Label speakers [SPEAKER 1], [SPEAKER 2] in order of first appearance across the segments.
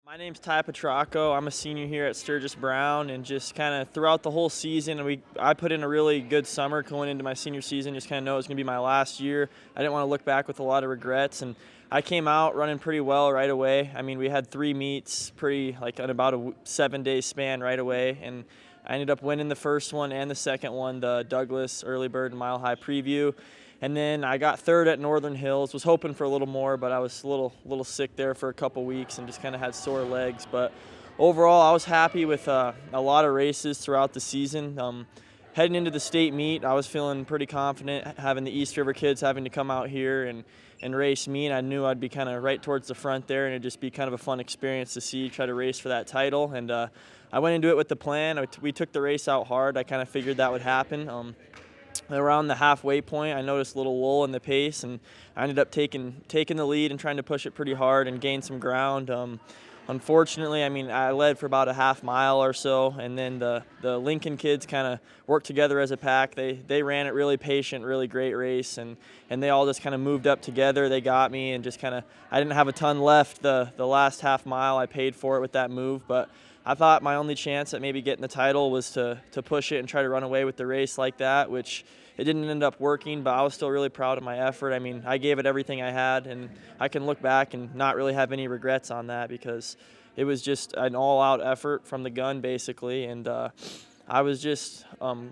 [SPEAKER 1] My name's Ty Petrocco. I'm a senior here at Sturgis Brown, and just kind of throughout the whole season, I put in a really good summer going into my senior season. Just kind of know it was going to be my last year. I didn't want to look back with a lot of regrets, and I came out running pretty well right away. I mean, we had 3 meets pretty like in about a 7-day span right away, and I ended up winning the first one and the second one, the Douglas Early Bird Mile High Preview. And then I got third at Northern Hills. Was hoping for a little more, but I was a little sick there for a couple weeks and just kind of had sore legs. But overall, I was happy with a lot of races throughout the season. Heading into the state meet, I was feeling pretty confident having the East River kids having to come out here and race me, and I knew I'd be kind of right towards the front there, and it'd just be kind of a fun experience to see, try to race for that title. And I went into it with the plan. We took the race out hard. I kind of figured that would happen. Around the halfway point, I noticed a little lull in the pace, and I ended up taking the lead and trying to push it pretty hard and gain some ground. Unfortunately, I mean, I led for about a half mile or so, and then the Lincoln kids kind of worked together as a pack. They ran it really patient, really great race, and they all just kind of moved up together. They got me, and just kind of, I didn't have a ton left the last half mile. I paid for it with that move, but I thought my only chance at maybe getting the title was to push it and try to run away with the race like that, which it didn't end up working, but I was still really proud of my effort. I mean, I gave it everything I had, and I can look back and not really have any regrets on that because it was just an all-out effort from the gun, basically, and I was just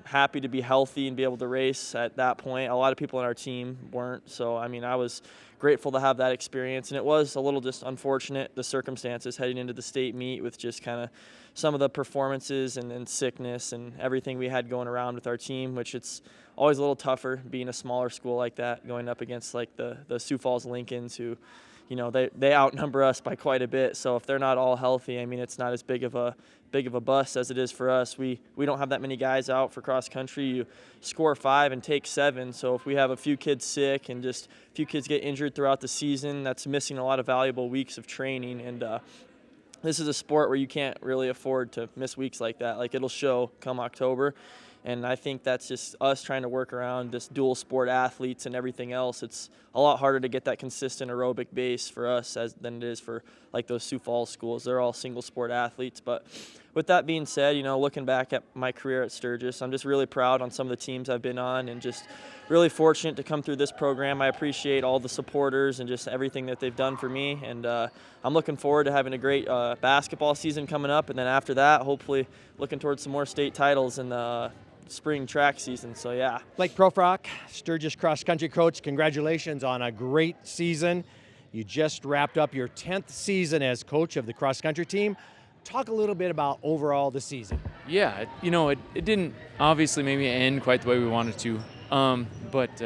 [SPEAKER 1] happy to be healthy and be able to race at that point. A lot of people on our team weren't, so I mean, I was grateful to have that experience, and it was a little just unfortunate, the circumstances heading into the state meet with just kind of some of the performances and sickness and everything we had going around with our team, which it's always a little tougher being a smaller school like that, going up against like the Sioux Falls Lincolns, who, you know, they outnumber us by quite a bit. So if they're not all healthy, I mean, it's not as big of a bust as it is for us. We don't have that many guys out for cross country. You score 5 and take 7. So if we have a few kids sick and just a few kids get injured throughout the season, that's missing a lot of valuable weeks of training. And this is a sport where you can't really afford to miss weeks like that. Like, it'll show come October. And I think that's just us trying to work around this dual sport athletes and everything else. It's a lot harder to get that consistent aerobic base for us than it is for like those Sioux Falls schools. They're all single sport athletes. But with that being said, you know, looking back at my career at Sturgis, I'm just really proud on some of the teams I've been on and just really fortunate to come through this program. I appreciate all the supporters and just everything that they've done for me. And I'm looking forward to having a great basketball season coming up. And then after that, hopefully looking towards some more state titles in the spring track season. So yeah.
[SPEAKER 2] Blake Proefrock, Sturgis Cross Country coach, congratulations on a great season. You just wrapped up your 10th season as coach of the cross country team. Talk a little bit about overall the season.
[SPEAKER 3] Yeah, you know, it didn't obviously maybe end quite the way we wanted to, but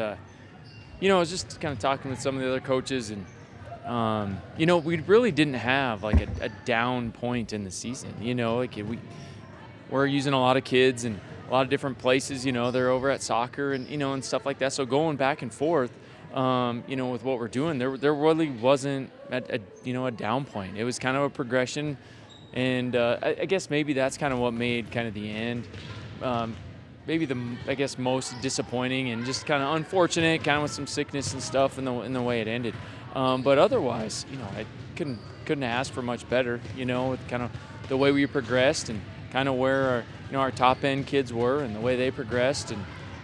[SPEAKER 3] you know, I was just kind of talking with some of the other coaches, and you know, we really didn't have like a down point in the season. You know, like we're using a lot of kids and a lot of different places. You know, they're over at soccer and, you know, and stuff like that. So going back and forth, you know, with what we're doing, there really wasn't a down point. It was kind of a progression, and I guess maybe that's kind of what made kind of the end maybe I guess most disappointing and just kind of unfortunate, kind of with some sickness and stuff in the way it ended. But otherwise, you know, I couldn't ask for much better. You know, with kind of the way we progressed and kind of where our top end kids were and the way they progressed,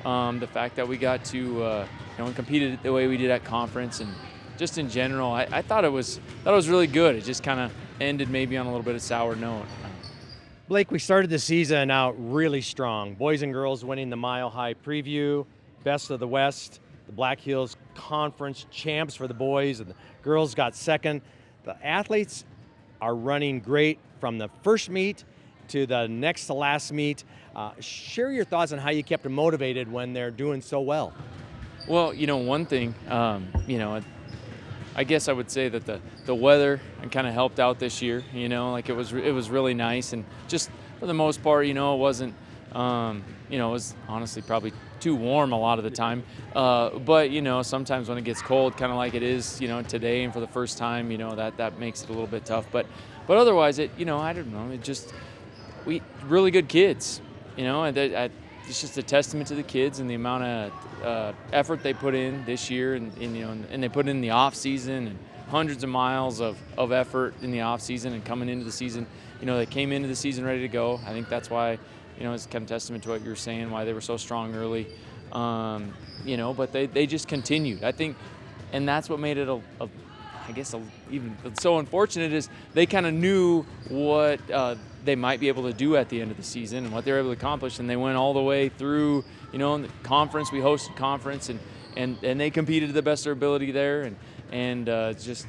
[SPEAKER 3] and the fact that we got to and competed the way we did at conference, and just in general, I thought it was really good. It just kind of ended maybe on a little bit of sour note.
[SPEAKER 2] Blake, we started the season out really strong. Boys and girls winning the Mile High Preview, Best of the West, the Black Hills Conference champs for the boys, and the girls got second. The athletes are running great from the first meet to the next to last meet. Share your thoughts on how you kept them motivated when they're doing so well.
[SPEAKER 3] Well, you know, one thing, you know, I guess I would say that the weather kind of helped out this year. You know, like it was really nice, and just for the most part, you know, it wasn't, you know, it was honestly probably too warm a lot of the time. But you know, sometimes when it gets cold, kind of like it is, you know, today, and for the first time, you know, that makes it a little bit tough. But otherwise, it, you know, I don't know, it just, we really good kids, you know, and it's just a testament to the kids and the amount of effort they put in this year, and you know, and they put in the off season, and hundreds of miles of effort in the off season and coming into the season. They came into the season ready to go. I think that's why, it's kind of testament to what you were saying, why they were so strong early. But they just continued. I think, and that's what made it even so unfortunate is they kind of knew what they might be able to do at the end of the season and what they were able to accomplish, and they went all the way through, in the conference. We hosted conference, and they competed to the best of their ability there, and it just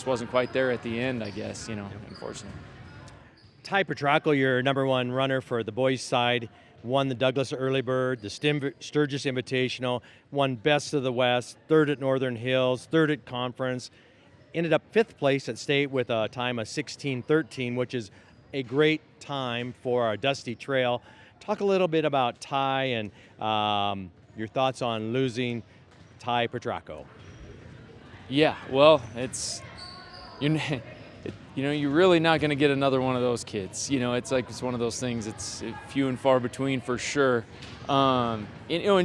[SPEAKER 3] wasn't quite there at the end, I guess, unfortunately.
[SPEAKER 2] Ty Petrocco, your #1 runner for the boys' side, won the Douglas Early Bird, the Sturgis Invitational, won Best of the West, 3rd at Northern Hills, 3rd at Conference, ended up 5th place at state with a time of 16:13, which is a great time for our Dusty Trail. Talk a little bit about Ty and your thoughts on losing Ty Petrocco.
[SPEAKER 3] Yeah, well, you're really not going to get another one of those kids. It's one of those things. It's few and far between for sure. And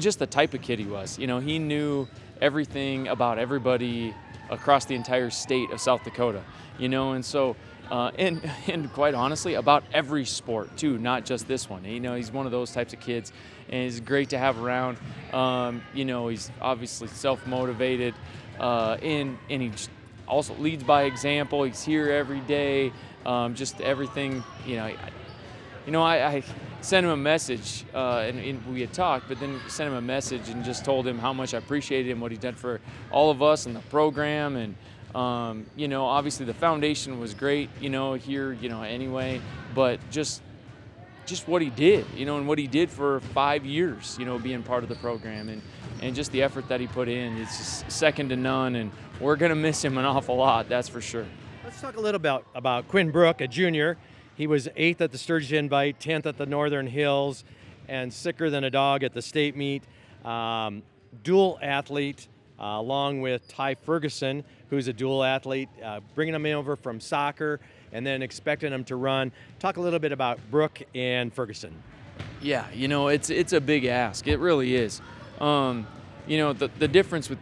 [SPEAKER 3] just the type of kid he was. He knew everything about everybody across the entire state of South Dakota. And so, and quite honestly, about every sport too, not just this one. He's one of those types of kids, and he's great to have around. He's obviously self-motivated, and he also leads by example. He's here every day, just everything. I sent him a message, and we had talked, but then sent him a message and just told him how much I appreciated him, what he did for all of us and the program, and obviously the foundation was great, here, anyway, but just what he did, and what he did for 5 years, being part of the program, and just the effort that he put in, it's just second to none, and we're going to miss him an awful lot, that's for sure.
[SPEAKER 2] Let's talk a little about Quinn Brook, a junior. He was 8th at the Sturgis Invite, 10th at the Northern Hills, and sicker than a dog at the state meet. Dual athlete, along with Ty Ferguson, who's a dual athlete, bringing him over from soccer and then expecting him to run. Talk a little bit about Brook and Ferguson.
[SPEAKER 3] Yeah, it's a big ask. It really is. The difference with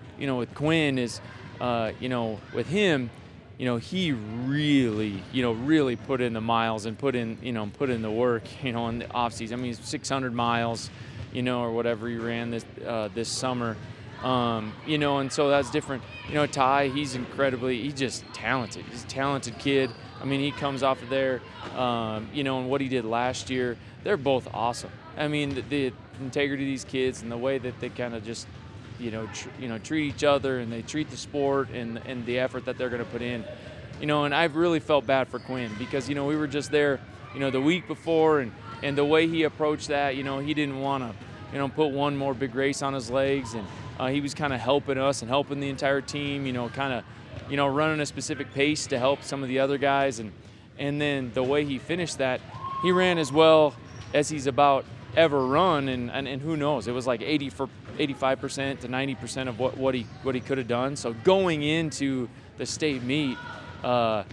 [SPEAKER 3] Quinn is, with him, he really put in the miles and put in the work, in the off season. I mean, 600 miles, or whatever he ran this summer, and so that's different. Ty, he's just talented. He's a talented kid. I mean, he comes off of there, and what he did last year, they're both awesome. I mean, the integrity of these kids and the way that they kind of just, treat each other and they treat the sport and the effort that they're going to put in, and I've really felt bad for Quinn because, we were just there, the week before, and the way he approached that, he didn't want to, put one more big race on his legs, and he was kind of helping us and helping the entire team, kind of, running a specific pace to help some of the other guys, and then the way he finished that, he ran as well as he's about ever run, and who knows, it was like 85% to 90% of what he could have done. So going into the state meet, Coach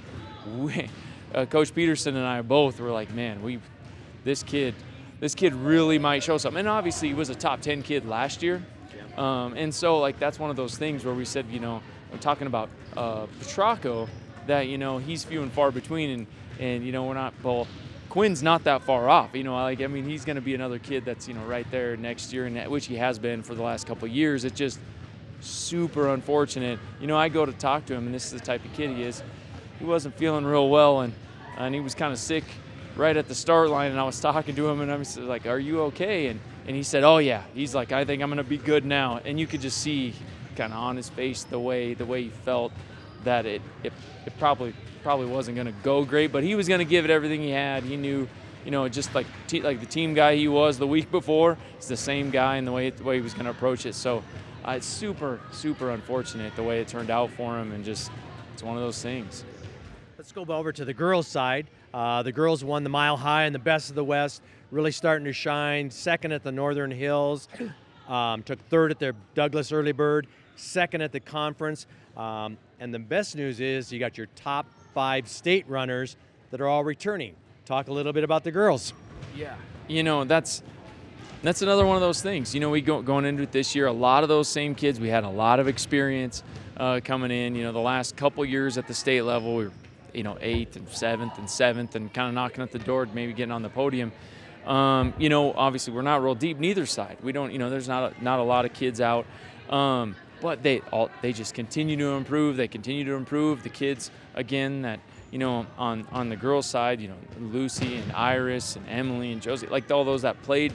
[SPEAKER 3] Peterson and I both were like, man, this kid really might show something. And obviously he was a top 10 kid last year, and so that's one of those things where we said, I'm talking about Petrocco, that he's few and far between, and we're not both. Quinn's not that far off, he's going to be another kid that's, right there next year, and which he has been for the last couple of years. It's just super unfortunate. I go to talk to him, and this is the type of kid he is. He wasn't feeling real well, and he was kind of sick right at the start line, and I was talking to him, and I was like, are you okay? And he said, oh yeah. He's like, I think I'm going to be good now. And you could just see kind of on his face the way he felt that it probably wasn't going to go great, but he was going to give it everything he had. He knew, just like the team guy he was the week before, it's the same guy and the way he was going to approach it. So it's super, super unfortunate the way it turned out for him, and just it's one of those things.
[SPEAKER 2] Let's go over to the girls' side. The girls won the Mile High and the Best of the West, really starting to shine. 2nd at the Northern Hills, took 3rd at their Douglas Early Bird, 2nd at the conference. And the best news is you got your top 5 state runners that are all returning. Talk a little bit about the girls.
[SPEAKER 3] Yeah, that's that's another one of those things. You know, going into it this year, a lot of those same kids, we had a lot of experience coming in. You know, the last couple years at the state level, we were, you know, 8th and 7th and kind of knocking at the door, maybe getting on the podium. You know, obviously we're not real deep, neither side. We don't, you know, there's not a lot of kids out. But they just continue to improve. They continue to improve. The kids, again, that, you know, on the girls' side, you know, Lucy and Iris and Emily and Josie, like all those that played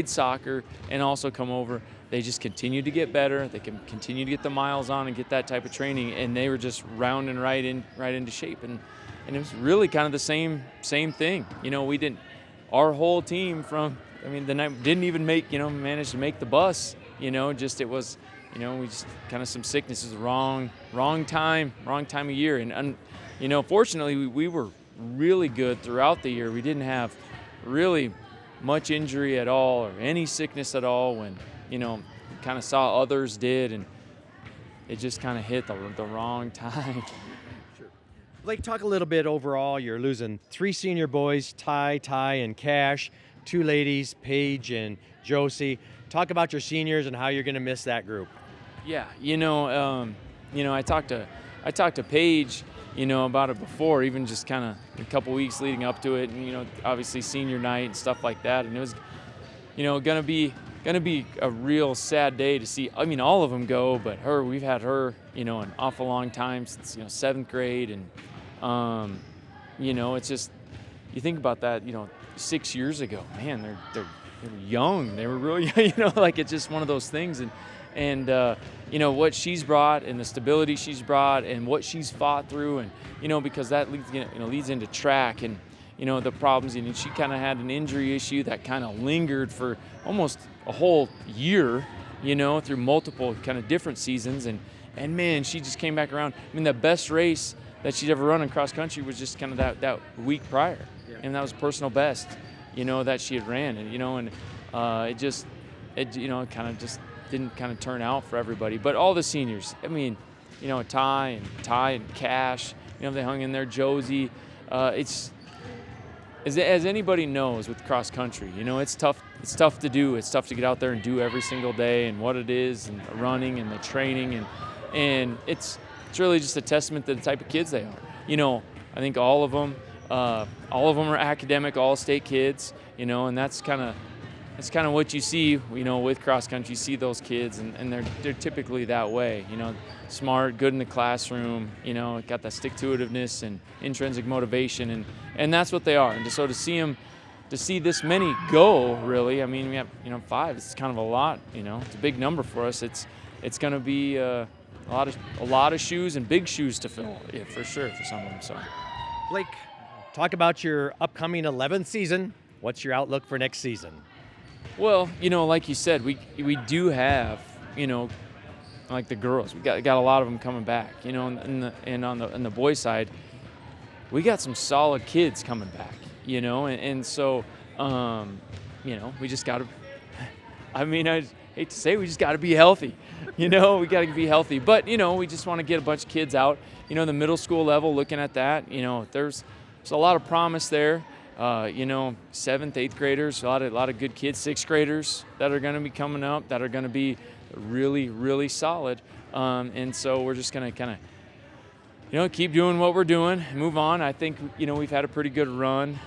[SPEAKER 3] soccer and also come over, they just continue to get better. They can continue to get the miles on and get that type of training, and they were just rounding right into shape. And it was really kind of the same thing. You know, our whole team the night didn't even manage to make the bus. You know, just it was, you know, we just kind of some sicknesses, wrong time of year. And you know, fortunately, we were really good throughout the year. We didn't have really much injury at all or any sickness at all when, you know, we kind of saw others did, and it just kind of hit the wrong time.
[SPEAKER 2] Sure. Blake, talk a little bit overall. You're losing 3 senior boys, Ty, and Cash, 2 ladies, Paige and Josie. Talk about your seniors and how you're going to miss that group.
[SPEAKER 3] Yeah, you know, I talked to Paige, you know, about it before, even just kind of a couple weeks leading up to it, and, you know, obviously senior night and stuff like that, and it was, you know, gonna be a real sad day to see. I mean, all of them go, but we've had her, you know, an awful long time since, you know, 7th grade, and you know, it's just, you think about that, you know, 6 years ago, man, they were young, they were really, you know, like it's just one of those things, and you know, what she's brought and the stability she's brought and what she's fought through, and, you know, because that leads into track and, you know, the problems. And she kind of had an injury issue that kind of lingered for almost a whole year, you know, through multiple kind of different seasons. And man, she just came back around. I mean, the best race that she'd ever run in cross country was just kind of that week prior. Yeah. And that was personal best, you know, that she had ran. And, you know, and it you know, kind of just didn't kind of turn out for everybody. But all the seniors, I mean, you know, Ty and Cash, you know, they hung in there. Josie, it's as anybody knows with cross country, you know, it's tough to do. It's tough to get out there and do every single day, and what it is, and the running and the training, and it's really just a testament to the type of kids they are. You know, I think all of them are academic, all-state kids, you know, and that's kind of what you see, you know, with cross country. You see those kids, and they're typically that way, you know, smart, good in the classroom, you know, got that stick-to-itiveness and intrinsic motivation, and that's what they are. And to see this many go, really, I mean, we have, you know, 5. It's kind of a lot, you know. It's a big number for us. It's going to be a lot of shoes and big shoes to fill, yeah, for sure, for some of them. So,
[SPEAKER 2] Blake, talk about your upcoming 11th season. What's your outlook for next season?
[SPEAKER 3] Well, you know, like you said, we do have, you know, like the girls, we got a lot of them coming back, you know, and on the boys' side, we got some solid kids coming back, you know, and so, you know, we just got to, I mean, I hate to say, we just got to be healthy, you know, we got to be healthy, but, you know, we just want to get a bunch of kids out, you know, the middle school level, looking at that, you know, there's a lot of promise there. You know, 7th, 8th graders, a lot of good kids, 6th graders that are going to be coming up that are going to be really, really solid. And so we're just going to kind of, you know, keep doing what we're doing, move on. I think, you know, we've had a pretty good run,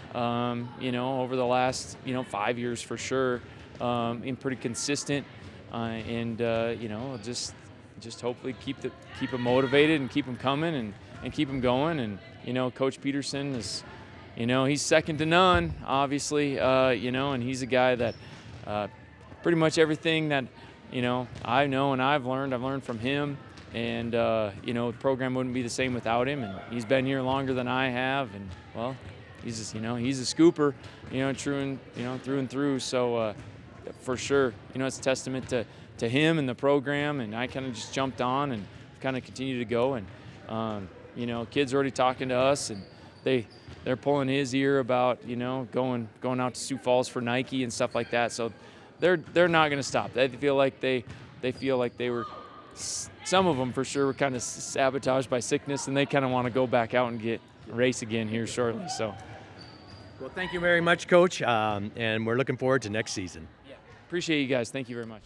[SPEAKER 3] you know, over the last, you know, 5 years for sure, and pretty consistent. And you know, just hopefully keep them motivated and keep them coming and keep them going. And, you know, Coach Peterson is, you know, he's second to none, obviously, you know, and he's a guy that pretty much everything that, you know, I know and I've learned from him. And, you know, the program wouldn't be the same without him. And he's been here longer than I have. And, well, he's just, you know, he's a scooper, you know, through and through. So, for sure, you know, it's a testament to him and the program. And I kind of just jumped on and kind of continue to go. And, you know, kids are already talking to us, and they're pulling his ear about, you know, going out to Sioux Falls for Nike and stuff like that. So they're not going to stop. They feel like they were, some of them for sure were kind of sabotaged by sickness, and they kind of want to go back out and race again here shortly. So,
[SPEAKER 2] well, thank you very much, Coach, and we're looking forward to next season.
[SPEAKER 3] Yeah, Appreciate you guys. Thank you very much.